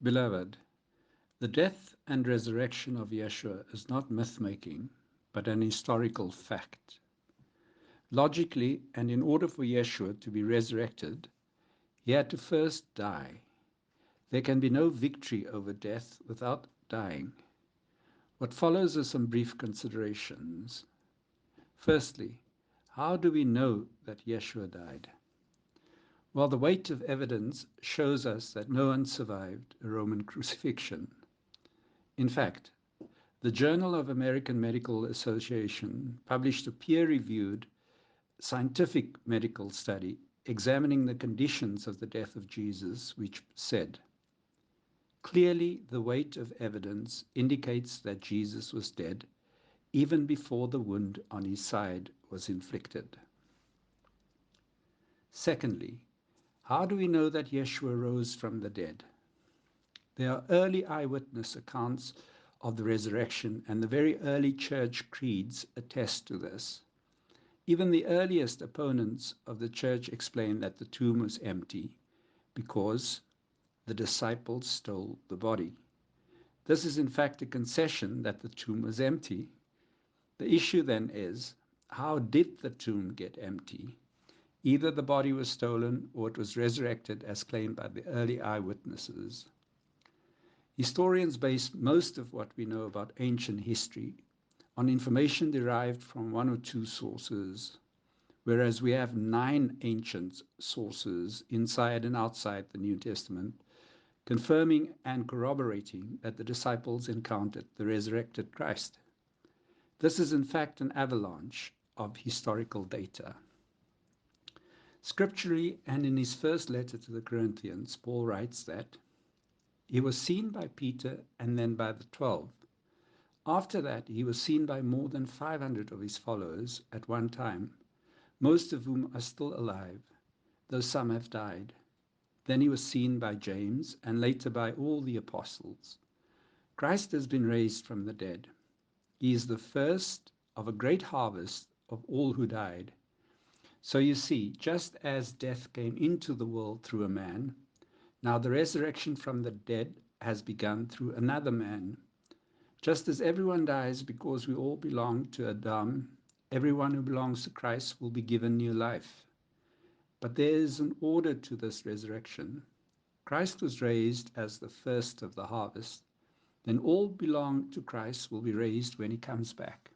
Beloved, the death and resurrection of Yeshua is not myth-making, but an historical fact. Logically, and in order for Yeshua to be resurrected, he had to first die. There can be no victory over death without dying. What follows are some brief considerations. Firstly, how do we know that Yeshua died? Well, the weight of evidence shows us that no one survived a Roman crucifixion. In fact, the Journal of American Medical Association published a peer-reviewed scientific medical study examining the conditions of the death of Jesus, which said, clearly the weight of evidence indicates that Jesus was dead even before the wound on his side was inflicted. Secondly, how do we know that Yeshua rose from the dead? There are early eyewitness accounts of the resurrection, and the very early church creeds attest to this. Even the earliest opponents of the church explained that the tomb was empty because the disciples stole the body. This is in fact a concession that the tomb was empty. The issue then is, how did the tomb get empty? Either the body was stolen or it was resurrected as claimed by the early eyewitnesses. Historians base most of what we know about ancient history on information derived from one or two sources, whereas we have 9 ancient sources inside and outside the New Testament, confirming and corroborating that the disciples encountered the resurrected Christ. This is in fact an avalanche of historical data. Scripturally, and in his first letter to the Corinthians, Paul writes that he was seen by Peter and then by the 12. After that, he was seen by more than 500 of his followers at one time, most of whom are still alive, though some have died. Then he was seen by James, and later by all the apostles. Christ has been raised from the dead. He is the first of a great harvest of all who died. So you see, just as death came into the world through a man, now the resurrection from the dead has begun through another man. Just as everyone dies because we all belong to Adam, everyone who belongs to Christ will be given new life. But there is an order to this resurrection. Christ was raised as the first of the harvest. Then all belong to Christ will be raised when he comes back.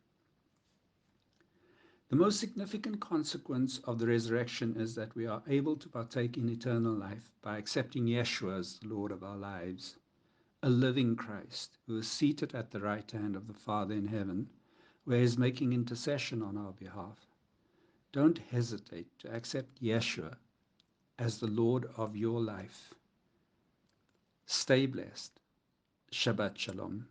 The most significant consequence of the resurrection is that we are able to partake in eternal life by accepting Yeshua as the Lord of our lives, a living Christ who is seated at the right hand of the Father in heaven, where he is making intercession on our behalf. Don't hesitate to accept Yeshua as the Lord of your life. Stay blessed. Shabbat Shalom.